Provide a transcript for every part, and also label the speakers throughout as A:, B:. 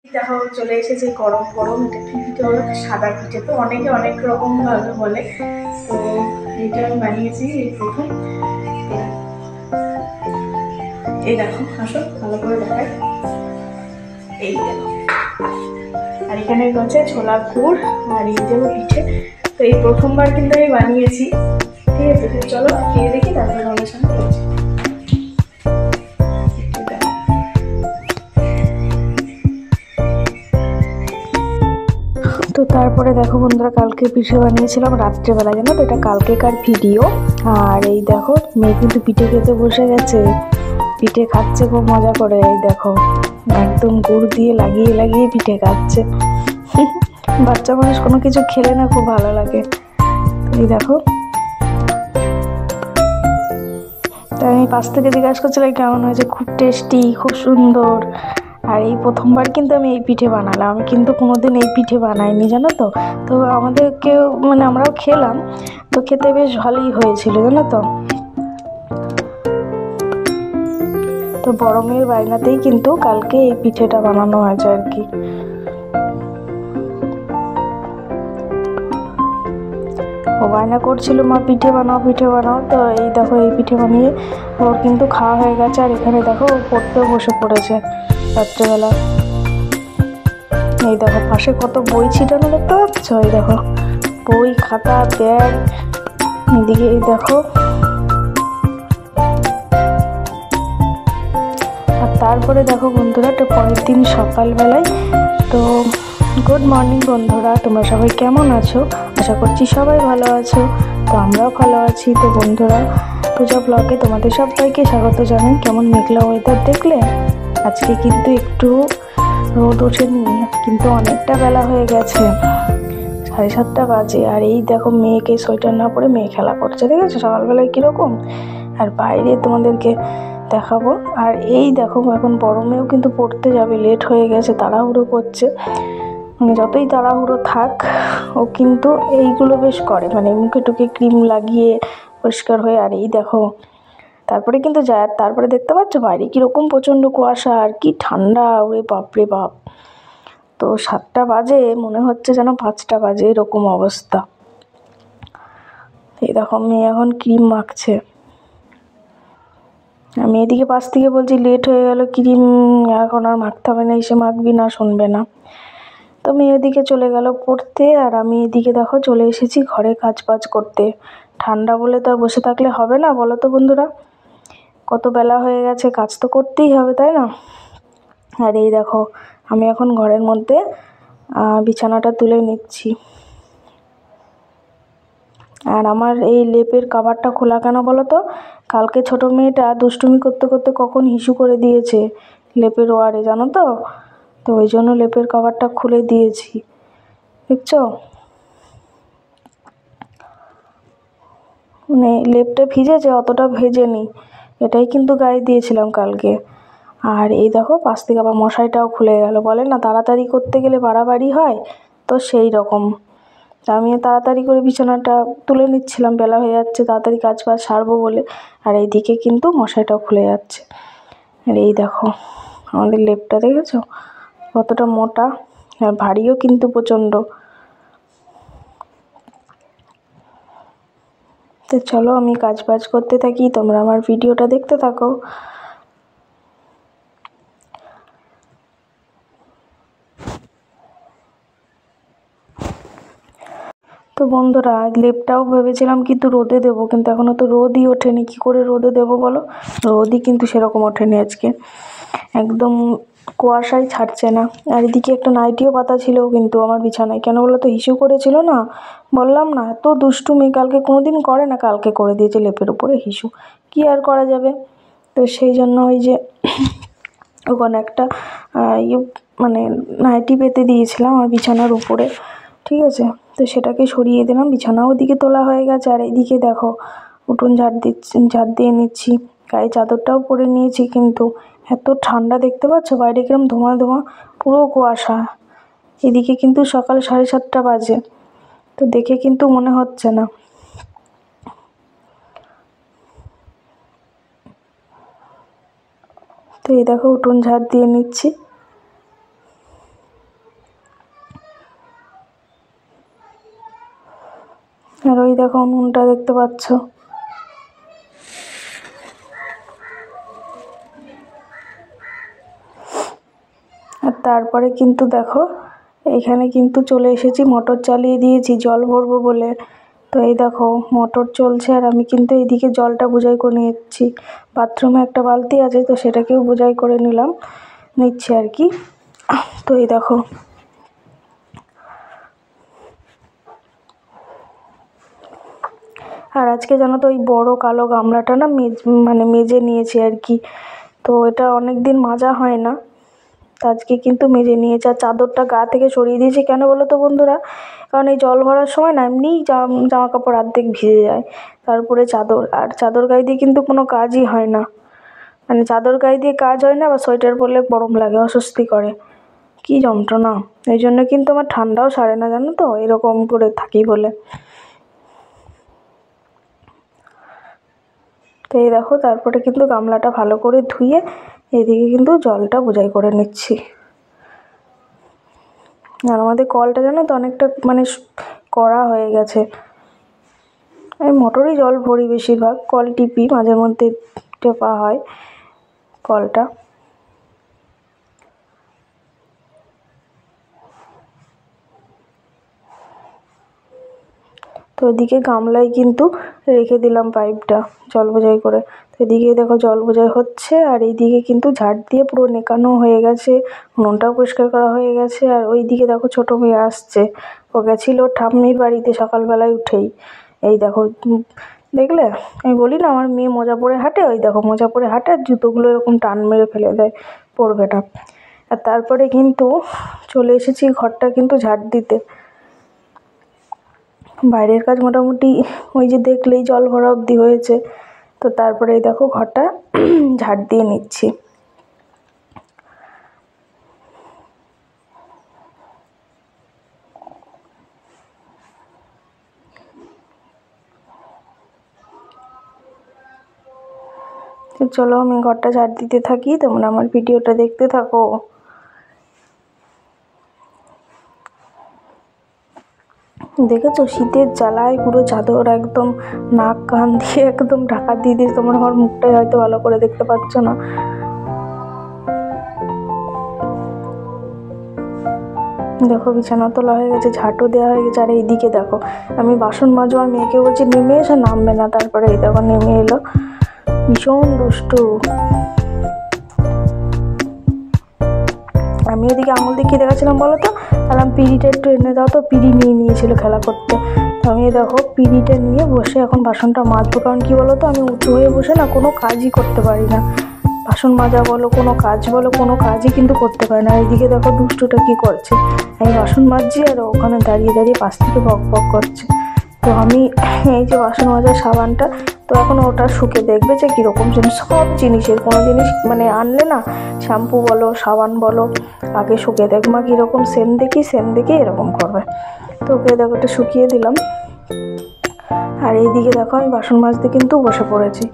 A: দেখো চলে এসেছে গরম গরম। এটা কি পিঠে বলো তো? সাদা পিঠে। তো অনেকে অনেক রকম ভাবে বলে। তো এটা আমি বানিয়েছি এই প্রথম। এই দেখো, আসো ভালো করে দেখায়। এই দেখো, আর এখানে রয়েছে ছোলার গুড় আর এই দেখো পিঠে। তো এই প্রথমবার কিন্তু আমি বানিয়েছি। ঠিক আছে, তো চলো খেয়ে দেখি, তারপরে গবেষণা করছি। তো তারপরে দেখো বন্ধুরা, কালকে পিঠে বানিয়েছিলাম রাত্রেবেলা, জানো তো? এটা কালকেকার ভিডিও। আর এই দেখো, মেয়ে কিন্তু পিঠে খেতে বসে গেছে। পিঠে খাচ্ছে খুব মজা করে। এই দেখো, একদম গুড় দিয়ে লাগিয়ে লাগিয়ে পিঠে খাচ্ছে। বাচ্চা মানুষ কোনো কিছু খেলে না খুব ভালো লাগে। এই দেখো, তাই আমি পাশ থেকে জিজ্ঞাসা করছিলাম কেমন হয়েছে। খুব টেস্টি, খুব সুন্দর। আর এই প্রথমবার কিন্তু আমি এই পিঠে বানালাম। আমি কিন্তু কোনোদিন এই পিঠে বানাইনি, জানো তো? তো আমাদেরকেও মানে আমরাও খেলাম, তো খেতে বেশ ভালোই হয়েছিল, জানো তো? তো বড় মেয়ের বায়নাতেই কিন্তু কালকে এই পিঠেটা বানানো হয়েছে আর কি। ও বায়না করছিল মা পিঠে বানাও পিঠে বানাও। তো এই দেখো, এই পিঠে বানিয়ে ওর কিন্তু খাওয়া হয়ে গেছে। আর এখানে দেখো, ও পড়তেও বসে পড়েছে রাত্রেবেলা। এই দেখো, পাশে কত বই ছিটানো দেখতে পাচ্ছ? এই দেখো, বই, খাতা, ব্যাগ। এদিকে এই দেখো, আর তারপরে দেখো বন্ধুরা, তো পরের দিন সকালবেলায় তো গুড মর্নিং বন্ধুরা, তোমরা সবাই কেমন আছো? আশা করছি সবাই ভালো আছো। তো আমরাও ভালো আছি। তো বন্ধুরা, পূজা ব্লগে তোমাদের সবাইকে স্বাগত জানাই। কেমন মেঘলা ওয়েদার দেখলে? আজকে কিন্তু একটু রোদ ওঠেনি, কিন্তু অনেকটা বেলা হয়ে গেছে, 7:30 বাজে। আর এই দেখো, মেয়েকে সোয়েটার না পরে মেয়ে খেলা করছে, ঠিক আছে? সকালবেলায় কিরকম। আর বাইরে তোমাদেরকে দেখাবো। আর এই দেখো, এখন বড় মেয়েও কিন্তু পড়তে যাবে, লেট হয়ে গেছে, তাড়াহুড়ো করছে। মানে যতই তাড়াহুড়ো থাক, ও কিন্তু এইগুলো বেশ করে, মানে মুখে টুকে ক্রিম লাগিয়ে পরিষ্কার হয়ে। আর এই দেখো, তারপরে কিন্তু যায়। আর তারপরে দেখতে পাচ্ছ বাইরে কীরকম প্রচণ্ড কুয়াশা আর কি ঠান্ডা, ওরে বাপরে বাপ। তো 7টা বাজে, মনে হচ্ছে যেন 5টা বাজে, এরকম অবস্থা। এই দেখো, মেয়ে এখন ক্রিম মাখছে। আমি এদিকে পাশ থেকে বলছি লেট হয়ে গেল, ক্রিম এখন আর মাখতে হবে না, এসে মাখবি না, শুনবে না। তো মেয়ে এদিকে চলে গেল পড়তে, আর আমি এদিকে দেখো চলে এসেছি ঘরে কাজ বাজ করতে। ঠান্ডা বলে তো আর বসে থাকলে হবে না, বলো তো বন্ধুরা? কত বেলা হয়ে গেছে, কাজ তো করতেই হবে, তাই না? আর এই দেখো, আমি এখন ঘরের মধ্যে বিছানাটা তুলে নিচ্ছি। আর আমার এই লেপের কভারটা খোলা কেন বলো তো? কালকে ছোটো মেয়েটা দুষ্টুমি করতে করতে কখন হিসু করে দিয়েছে লেপের ওয়ারে, জানো তো? তো ওই জন্য লেপের কভারটা খুলে দিয়েছি, দেখছো? মানে লেপটা ভিজেছে, অতটা ভেজেনি, এটাই কিন্তু গায়ে দিয়েছিলাম কালকে। আর এই দেখো, পাশ থেকে আবার মশারিটাও খুলে গেল। বলে না, তাড়াতাড়ি করতে গেলে বাড়াবাড়ি হয়, তো সেই রকম। তা আমি তাড়াতাড়ি করে বিছানাটা তুলে নিচ্ছিলাম, বেলা হয়ে যাচ্ছে, তাড়াতাড়ি কাজ বাজ সারবো বলে। আর এইদিকে কিন্তু মশারিটাও খুলে যাচ্ছে। আর এই দেখো, আমাদের লেপটা দেখেছো কতটা মোটা, আর ভারীও কিন্তু প্রচণ্ড। তো চলো, আমি কাজ বাজ করতে থাকি, তোমরা আমার ভিডিওটা দেখতে থাকো। তো বন্ধুরা, লেপটাও ভেবেছিলাম কিন্তু রোদে দেবো, কিন্তু এখনও তো রোদই ওঠেনি। কী করে রোদে দেবো বলো? রোদই কিন্তু সেরকম ওঠেনি আজকে, একদম কুয়াশাই ছাড়ছে না। আর এদিকে একটা নাইটিও পাতা ছিল কিন্তু আমার বিছানায়, কেন বলো তো? হিসু করেছিল না, বললাম না, এত দুষ্টুমি কালকে কোনোদিন করে না, কালকে করে দিয়েছে লেপের উপরে হিসু। কী আর করা যাবে? তো সেই জন্য ওই যে ওখানে একটা মানে নাইটি পেতে দিয়েছিলাম আমার বিছানার উপরে, ঠিক আছে? তো সেটাকে সরিয়ে দিলাম, বিছানাও ওদিকে তোলা হয়ে গেছে। আর এইদিকে দেখো, উঠোন ঝাড় দিয়ে নিচ্ছি, গায়ে চাদরটাও পরে নিয়েছি। কিন্তু এত ঠান্ডা, দেখতে পাচ্ছ বাইরে কিরম ধোঁয়া ধোঁয়া, পুরো কুয়াশা। এদিকে কিন্তু সকাল 7:30 বাজে, তো দেখে কিন্তু মনে হচ্ছে না। তো এই দেখো, উঠোন ঝাড় দিয়ে নিচ্ছি। আর ওই দেখো উনুনটা দেখতে পাচ্ছ। আর তারপরে কিন্তু দেখো এখানে কিন্তু চলে এসেছি, মোটর চালিয়ে দিয়েছি জল ভরবো বলে। তো এই দেখো মোটর চলছে আর আমি কিন্তু এইদিকে জলটা বোঝাই করে নিচ্ছি। বাথরুমে একটা বালতি আছে, তো সেটাকেও বোঝাই করে নিচ্ছি আর কি। তো এই দেখো আর আজকে জানো তো ওই বড় কালো গামলাটা না মেজে নিয়েছি আর কি। তো এটা অনেক দিন মাজা হয় না, তো আজকে কিন্তু মেজে নিয়েছি। আর চাদরটা গা থেকে সরিয়ে দিয়েছি, কেন বলো তো বন্ধুরা, কারণ এই জল ভরার সময় না এমনিই জামা কাপড় অর্ধেক ভিজে যায়, তারপরে চাদর, আর চাদর গায়ে দিয়ে কিন্তু কোনো কাজই হয় না, মানে চাদর গায়ে দিয়ে কাজ হয় না, বা সোয়েটার পরলে গরম লাগে, অস্বস্তি করে, কি যন্ত্রণা। এই জন্য কিন্তু আমার ঠান্ডাও সারে না জানো তো, এরকম করে থাকি বলে। তো এই দেখো তারপরে কিন্তু গামলাটা ভালো করে ধুয়ে এদিকে কিন্তু জলটা বোঝাই করে নিচ্ছি। আর আমাদের কলটা জানো তো অনেকটা কড়া হয়ে গেছে। আমি মোটরেই জল ভরি বেশিরভাগ, কল টিপি, মাঝে মধ্যে টেপা হয় কলটা। তো ওইদিকে গামলায় কিন্তু রেখে দিলাম পাইপটা জল বোঝাই করে। তো এদিকে দেখো জল বোঝাই হচ্ছে, আর এইদিকে কিন্তু ঝাড় দিয়ে পুরো নেকানো হয়ে গেছে, উনুনটাও পরিষ্কার করা হয়ে গেছে। আর ওইদিকে দেখো ছোটো মেয়ে আসছে, ও গেছিলো ঠাম্মির বাড়িতে সকালবেলায় উঠেই। এই দেখো দেখলে, আমি বলি না আমার মেয়ে মোজা পরে হাঁটে, ওই দেখো মোজা পরে হাঁটে আর জুতোগুলো এরকম টান মেরে ফেলে দেয়, পড়বে না। আর তারপরে কিন্তু চলে এসেছি ঘরটা কিন্তু ঝাড় দিতে। বাইরের কাজ মোটামুটি ওই যে দেখলেই জল ভরা অবধি হয়েছে। তো তারপরে এই দেখো ঘরটা ঝাড় দিয়ে নিচ্ছি। তো চলো আমি ঘরটা ঝাড় দিতে থাকি, তোমরা আমার ভিডিওটা দেখতে থাকো। দেখেছো শীতের জ্বালায় পুরো চাদর একদম নাক কান দিয়ে একদম ঢাকা দিয়ে দিয়েছে, তোমরা আমার মুখটাই হয়তো ভালো করে দেখতে পাচ্ছ না। দেখো বিছানা তোলা হয়ে গেছে, ঝাঁটও দেওয়া হয়ে গেছে। আর এইদিকে দেখো আমি বাসন মাজো, আর মেয়েকে বলছি নেমে এসে, নামবে না। তারপরে এই দেখো নেমে এলো, ভীষণ দুষ্টু। আমি ওদিকে আঙুল দিয়ে কী দেখাচ্ছিলাম বলো তো, তাহলে পিঁড়িটা একটু এনে দাও, তো পিঁড়ি নিয়ে নিয়েছিল খেলা করতে। তো আমি দেখো পিঁড়িটা নিয়ে বসে এখন বাসনটা মাজবো, কারণ কী বলো তো আমি উঁচু হয়ে বসে না কোনো কাজই করতে পারি না, বাসন মাজা বলো কোনো কাজ বলো কোনো কাজই কিন্তু করতে পারি না। এইদিকে দেখো দুষ্টুটা কী করছে, আমি বাসন মাজছি আর ওখানে দাঁড়িয়ে দাঁড়িয়ে পাশ থেকে বক বক করছে। তো আমি এই যে বাসন মাজার সাবানটা, তো এখন ওটা শুকে দেখবে যে কীরকম জিনিস, সব জিনিসের কোনো জিনিস আনলে না, শ্যাম্পু বলো সাবান বলো, আগে শুকিয়ে দেখ মা কীরকম সেন দেখি এরকম করবে। তো ওকে দেখো ওটা শুকিয়ে দিলাম। আর এইদিকে দেখো আমি বাসন মাজতে কিন্তু বসে পড়েছি।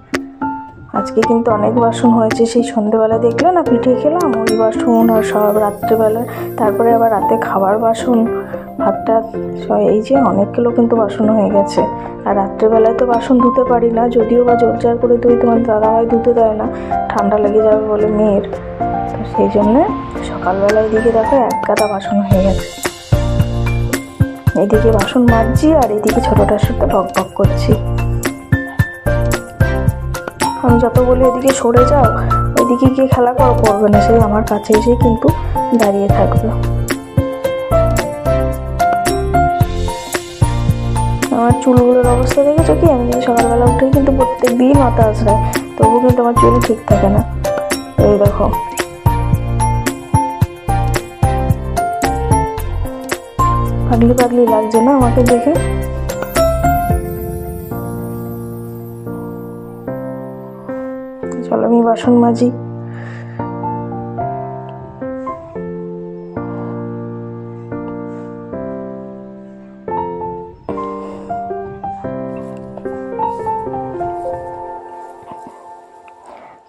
A: আজকে কিন্তু অনেক বাসন হয়েছে, সেই সন্ধেবেলা দেখলে না পিঠে খেলাম, ওই বাসন আর সব রাত্রেবেলায়, তারপরে আবার রাতে খাবার বাসন, ভাতটা, এই যে অনেকগুলো কিন্তু বাসন হয়ে গেছে। আর রাত্রেবেলায় তো বাসন ধুতে পারি না, যদিও বা জোর জার করে ধুই, তোমার দাদাভাই ধুতে দেয় না, ঠান্ডা লেগে যাবে বলে মেয়ের। তো সেই জন্যে সকালবেলায় এদিকে দেখো এক গাদা বাসন হয়ে গেছে। এদিকে বাসন মাজছি আর এদিকে ছোটোটার সাথে বক বক করছি। আমি যত বলি এদিকে সরে যাও, ওইদিকে গিয়ে খেলা করবে না, সেই আমার কাছে এসে কিন্তু দাঁড়িয়ে থাকবে। আমার চুলগুলোর অবস্থা দেখেছো কি, আমি কিন্তু সকালবেলা উঠেই কিন্তু প্রত্যেক দিন মাথা আছড়াই, তবুও কিন্তু আমার চুল ঠিক থাকে না। এই দেখো পাগলি লাগছে না আমাকে দেখে। চলো আমি বাসন মাজি।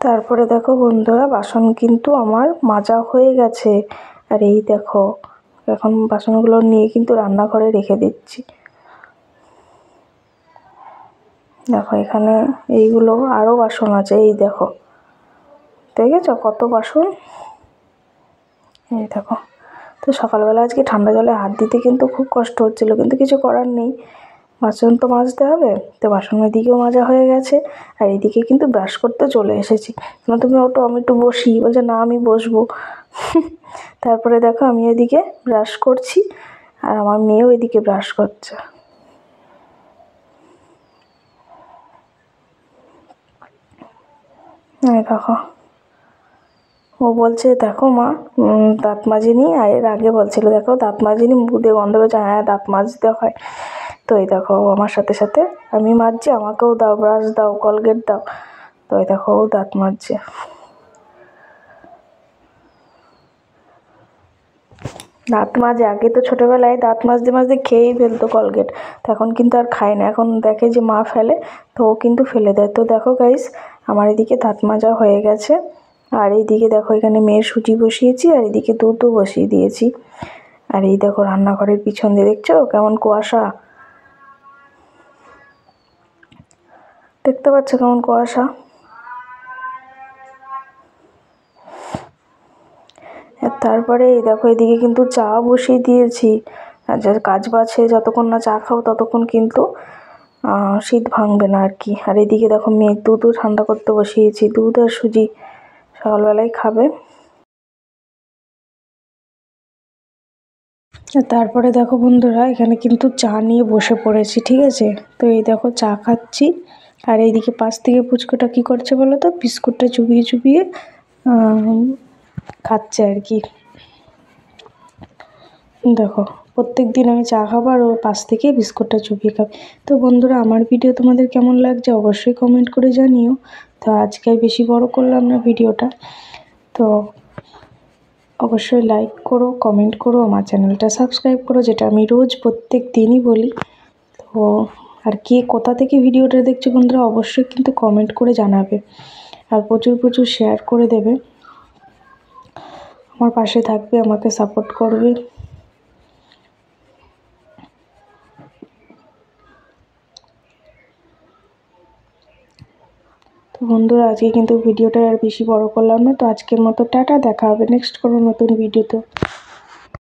A: তারপরে দেখো বন্ধুরা বাসন কিন্তু আমার মাজা হয়ে গেছে। আর এই দেখো এখন বাসনগুলো নিয়ে কিন্তু রান্নাঘরে রেখে দিচ্ছি। দেখো এখানে এইগুলো আরও বাসন আছে, এই দেখো দেখেছো কত বাসন, এই দেখো। তো সকালবেলা আজকে ঠান্ডা জলে হাত দিতে কিন্তু খুব কষ্ট হচ্ছিলো, কিন্তু কিছু করার নেই, বাসন তো মাজতে হবে। তো বাসন এদিকেও মাজা হয়ে গেছে, আর এদিকে কিন্তু ব্রাশ করতে চলে এসেছি। তুমি ওটো, আমি একটু বসি, বলছে না আমি বসবো। তারপরে দেখো আমি এদিকে ব্রাশ করছি, আর আমার মেয়েও এদিকে ব্রাশ করছে। এই দেখো ও বলছে দেখো মা দাঁত মাজিনি, আর এর আগে বলছিল দেখো দাঁত মাজিনি, মুখ দিয়ে গন্ধ পেয়েছে, হ্যাঁ দাঁত মাজতে হয়। তো এই দেখো আমার সাথে সাথে আমি মাজছি, আমাকেও দাও ব্রাশ দাও, কলগেট দাও। তো এই দেখো ও দাঁত মাজছে। দাঁত মাজে, আগে তো ছোটোবেলায় দাঁত মাজতে মাজতে খেয়েই ফেলতো কলগেট, তো এখন কিন্তু আর খায় না, এখন দেখে যে মা ফেলে তো ও কিন্তু ফেলে দেয়। তো দেখো গাইস আমার এদিকে দাঁত মাজা হয়ে গেছে, আর এইদিকে দেখো এখানে মেয়ের সুজি বসিয়েছি, আর এদিকে দুধও বসিয়ে দিয়েছি। আর এই দেখো রান্নাঘরের পিছন দিয়ে দেখছো কেমন কুয়াশা, দেখতে পাচ্ছ কেমন কুয়াশা। তারপরে এই দেখো এদিকে কিন্তু চা বসিয়ে দিয়েছি, আর যা কাজ বাছে যতক্ষণ না চা খাও ততক্ষণ কিন্তু শীত ভাঙবে না আর কি। আর এদিকে দেখো মেয়ের দুধও ঠান্ডা করতে বসিয়েছি, দুধ আর সুজি সকালবেলায় খাবে। তারপরে দেখো বন্ধুরা এখানে কিন্তু চা নিয়ে বসে পড়েছি, ঠিক আছে। তো এই দেখো চা খাচ্ছি, আর এইদিকে পাশ থেকে পুচকুটা কী করছে বলো তো, বিস্কুটটা চুবিয়ে চুবিয়ে খাচ্ছে আর কি। দেখো প্রত্যেক দিন আমি চা খাবো আর ও পাশ থেকে বিস্কুটটা চুপিয়ে খাবে। তো বন্ধুরা আমার ভিডিও তোমাদের কেমন লাগছে অবশ্যই কমেন্ট করে জানিও। তো আজকে আর বেশি বড় করলাম না ভিডিওটা, তো অবশ্যই লাইক করো, কমেন্ট করো, আমার চ্যানেলটা সাবস্ক্রাইব করো, যেটা আমি রোজ প্রত্যেক দিনই বলি। তো আর কে কোথা থেকে ভিডিওটা দেখছো বন্ধুরা অবশ্যই কিন্তু কমেন্ট করে জানাবে, আর প্রচুর প্রচুর শেয়ার করে দেবে, আমার পাশে থাকবে, আমাকে সাপোর্ট করবে। তো বন্ধুরা আজকে কিন্তু ভিডিওটা আর বেশি বড় করলাম না, তো আজকের মতো টাটা, দেখা হবে নেক্সট কোনো নতুন ভিডিওতে।